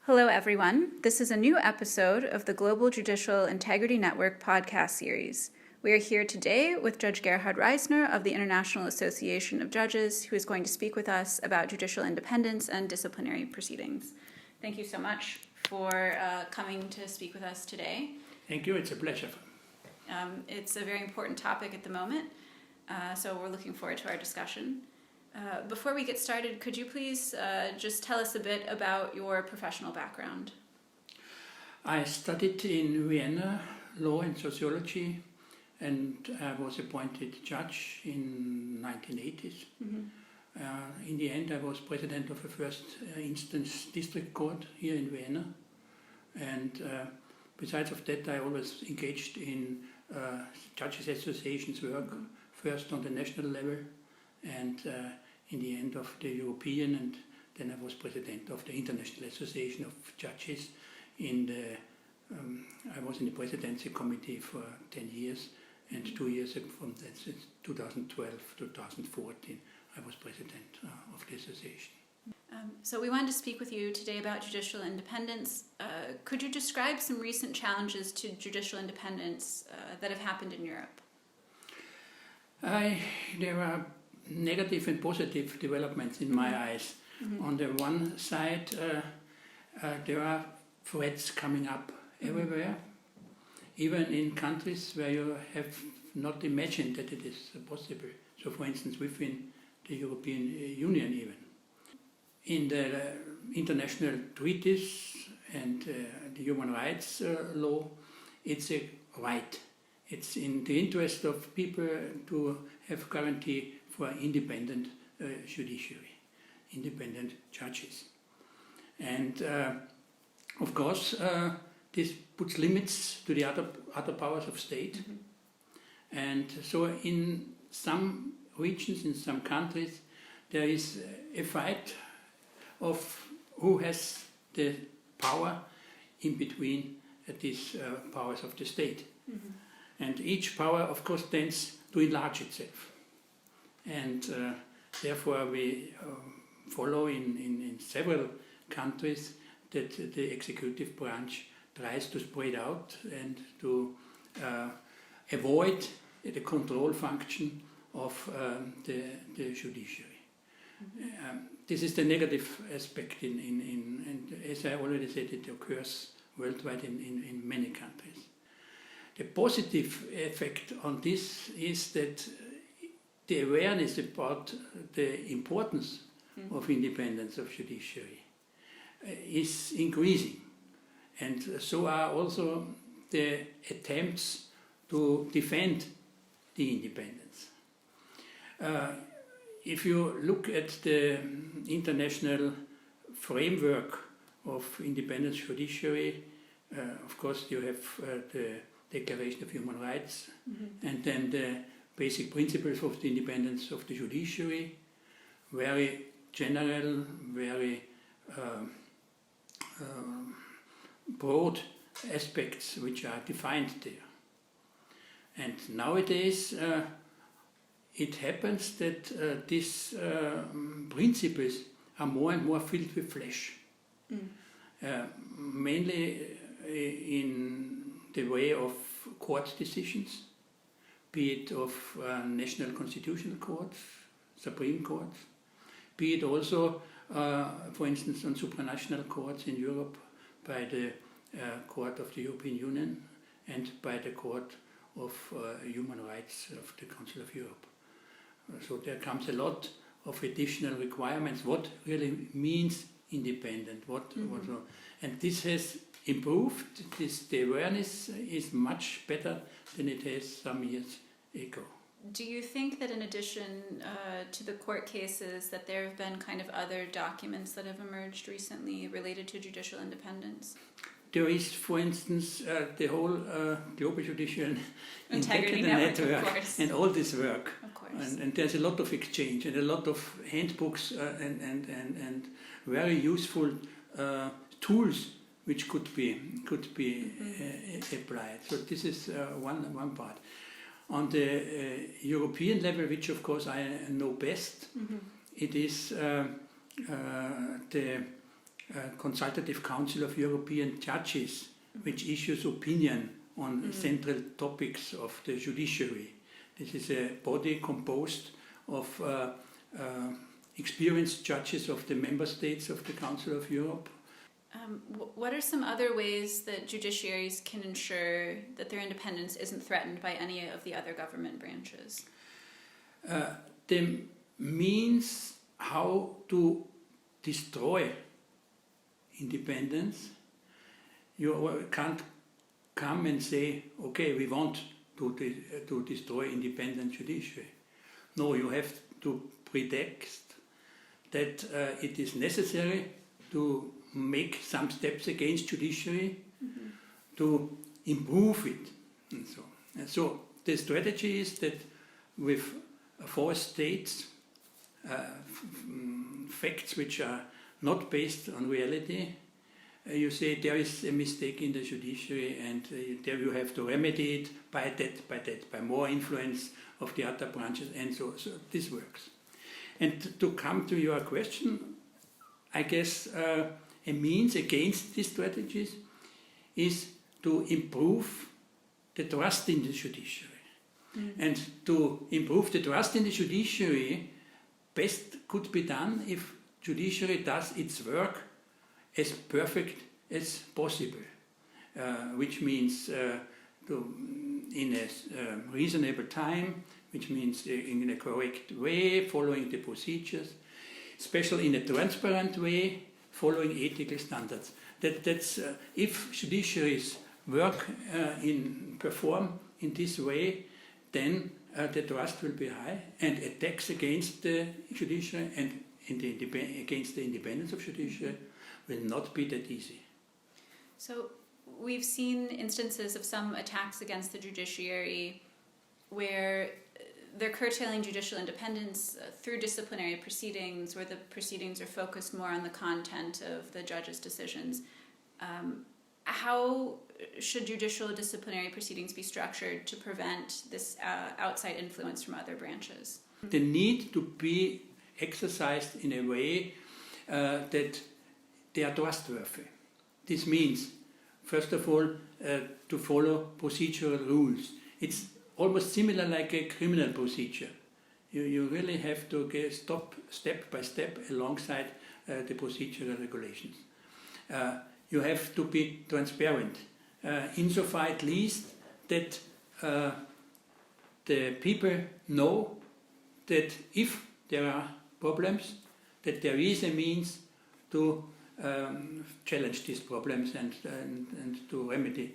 Hello, everyone. This is a new episode of the Global Judicial Integrity Network podcast series. We are here today with Judge Gerhard Reissner of the International Association of Judges, who is going to speak with us about judicial independence and disciplinary proceedings. Thank you so much for coming to speak with us today. Thank you. It's a pleasure. It's a very important topic at the moment, so we're looking forward to our discussion. Before we get started, could you please just tell us a bit about your professional background? I studied in Vienna law and sociology, and I was appointed judge in 1980s. Mm-hmm. In the end, I was president of a first instance district court here in Vienna, and besides of that, I always engaged in judges associations work, first on the national level, and in the end of the European, and then I was president of the International Association of Judges. I was in the presidency committee for 10 years, and 2 years from that, since 2012 to 2014, I was president of the association. So we wanted to speak with you today about judicial independence. Could you describe some recent challenges to judicial independence that have happened in Europe? There are negative and positive developments in my eyes. Mm-hmm. On the one side, there are threats coming up everywhere, even in countries where you have not imagined that it is possible. So, for instance, within the European Union even. In the international treaties and the human rights law, it's a right. It's in the interest of people to have guarantee for independent judiciary, independent judges. And of course, this puts limits to the other powers of state. Mm-hmm. And so in some regions, in some countries, there is a fight of who has the power in between these powers of the state. Mm-hmm. And each power, of course, tends to enlarge itself. And therefore we follow in several countries that the executive branch tries to spread out and to avoid the control function of the judiciary. Mm-hmm. This is the negative aspect, and as I already said, it occurs worldwide in many countries. The positive effect on this is that the awareness about the importance of independence of judiciary is increasing, and so are also the attempts to defend the independence. If you look at the international framework of independent judiciary, of course you have the Declaration of Human Rights, mm-hmm. and then the basic principles of the independence of the judiciary, very general, very broad aspects which are defined there. And nowadays it happens that these principles are more and more filled with flesh, mainly in the way of court decisions, be it of national constitutional courts, Supreme Courts, be it also, for instance, on supranational courts in Europe by the Court of the European Union and by the Court of Human Rights of the Council of Europe. So there comes a lot of additional requirements, what really means independent, and this has improved. The awareness is much better than it has some years ago. Do you think that in addition to the court cases that there have been kind of other documents that have emerged recently related to judicial independence? There is, for instance, the whole Global Judicial Integrity Network and all this work. Of course. And there's a lot of exchange and a lot of handbooks and very useful tools which could be applied. So this is one part. On the European level, which of course I know best, it is the Consultative Council of European Judges, which issues opinion on central topics of the judiciary. This is a body composed of experienced judges of the member states of the Council of Europe. What are some other ways that judiciaries can ensure that their independence isn't threatened by any of the other government branches? The means how to destroy independence. You can't come and say, okay, we want to destroy independent judiciary. No, you have to pretext that it is necessary to make some steps against judiciary to improve it. And so the strategy is that with 4 states, facts which are not based on reality, you say there is a mistake in the judiciary and there you have to remedy it by more influence of the other branches, and so this works. And to come to your question, I guess a means against these strategies is to improve the trust in the judiciary. And to improve the trust in the judiciary, best could be done if judiciary does its work as perfect as possible, which means in a reasonable time, which means in a correct way, following the procedures, especially in a transparent way, following ethical standards. That's if judiciaries work perform in this way, then the trust will be high, and attacks against the judiciary and against the independence of judiciary will not be that easy. So we've seen instances of some attacks against the judiciary where they're curtailing judicial independence through disciplinary proceedings, where the proceedings are focused more on the content of the judge's decisions. How should judicial disciplinary proceedings be structured to prevent this outside influence from other branches? They need to be exercised in a way that they are trustworthy. This means, first of all, to follow procedural rules. It's almost similar like a criminal procedure. You really have to step by step alongside the procedural regulations. You have to be transparent, insofar at least that the people know that if there are problems, that there is a means to challenge these problems and to remedy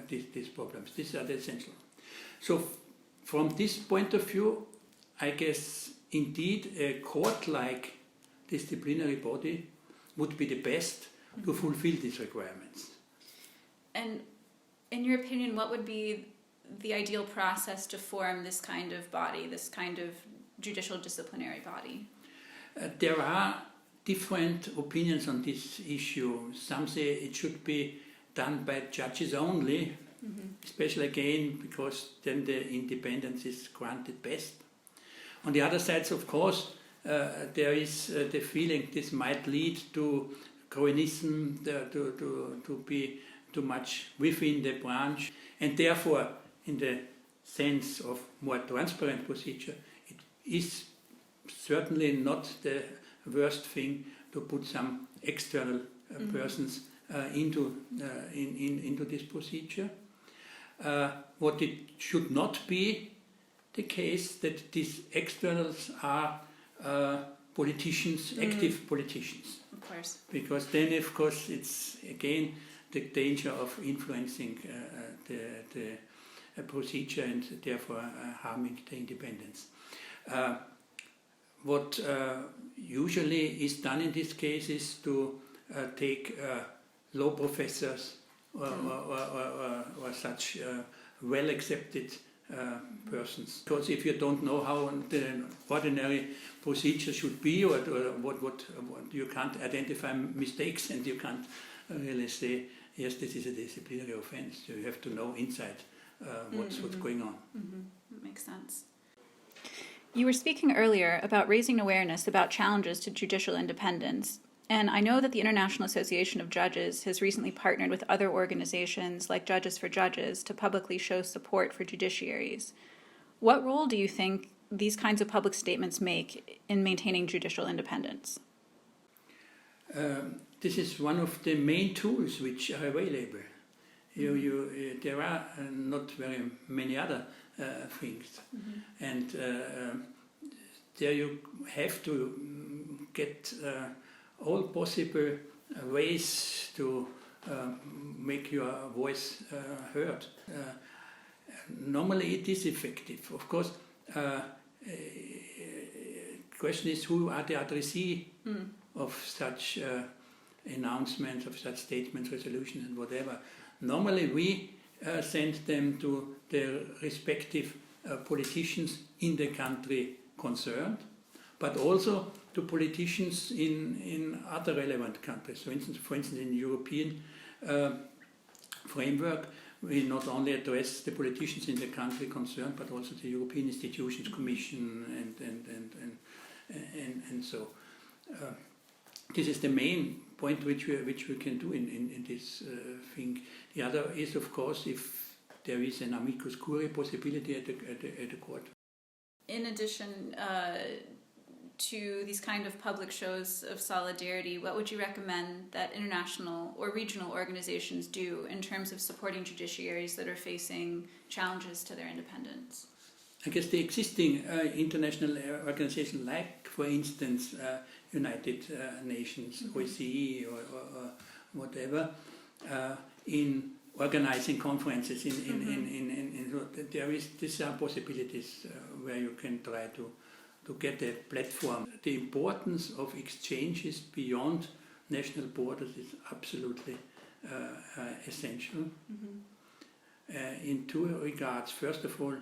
these problems. These are the essential. So from this point of view, I guess indeed a court-like disciplinary body would be the best to fulfill these requirements. And in your opinion, what would be the ideal process to form this kind of body, this kind of judicial disciplinary body? There are different opinions on this issue. Some say it should be done by judges only, especially again because then the independence is granted best. On the other side, of course, there is the feeling this might lead to Cronyism, to be too much within the branch, and therefore, in the sense of more transparent procedure, it is certainly not the worst thing to put some external persons into this procedure. What it should not be the case that these externals are politicians, active politicians. Of course. Because then, of course, it's again the danger of influencing the procedure and therefore harming the independence. What usually is done in this case is to take law professors or such well-accepted persons. Because if you don't know how the ordinary procedure should be, or what you can't identify mistakes, and you can't really say, yes, this is a disciplinary offense. You have to know inside what's going on. That makes sense. You were speaking earlier about raising awareness about challenges to judicial independence. And I know that the International Association of Judges has recently partnered with other organizations like Judges for Judges to publicly show support for judiciaries. What role do you think these kinds of public statements make in maintaining judicial independence? This is one of the main tools which are available. There are not very many other things, and there you have to get all possible ways to make your voice heard. Normally it is effective. Of course, question is who are the addressee of such announcements, of such statements, resolutions and whatever. Normally we send them to the respective politicians in the country concerned, but also to politicians in other relevant countries. For instance, in the European framework, we not only address the politicians in the country concerned, but also the European Institutions Commission and so. This is the main point which we can do in this thing. The other is, of course, if there is an amicus curiae possibility at the court. In addition to these kind of public shows of solidarity, what would you recommend that international or regional organizations do in terms of supporting judiciaries that are facing challenges to their independence? I guess the existing international organizations, like, for instance, United Nations, OSCE, or whatever, in organizing conferences, these are possibilities where you can try to get a platform. The importance of exchanges beyond national borders is absolutely essential. In two regards. First of all,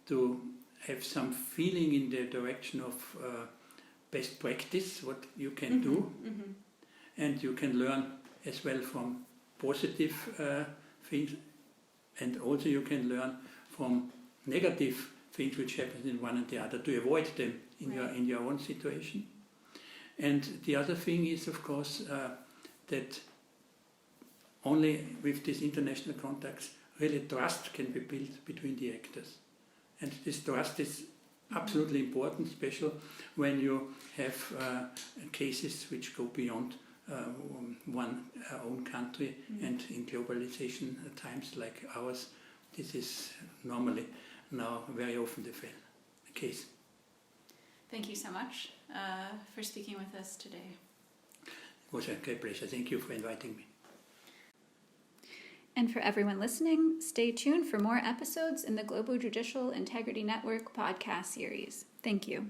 to have some feeling in the direction of best practice, what you can do, and you can learn as well from positive things, and also you can learn from negative things which happen in one and the other, to avoid them in your own situation. And the other thing is, of course, that only with these international contacts really trust can be built between the actors. And this trust is absolutely important, especially when you have cases which go beyond one own country, and in globalization times like ours, this is normally now very often the case. Thank you so much for speaking with us today. It was a great pleasure. Thank you for inviting me. And for everyone listening, stay tuned for more episodes in the Global Judicial Integrity Network podcast series. Thank you.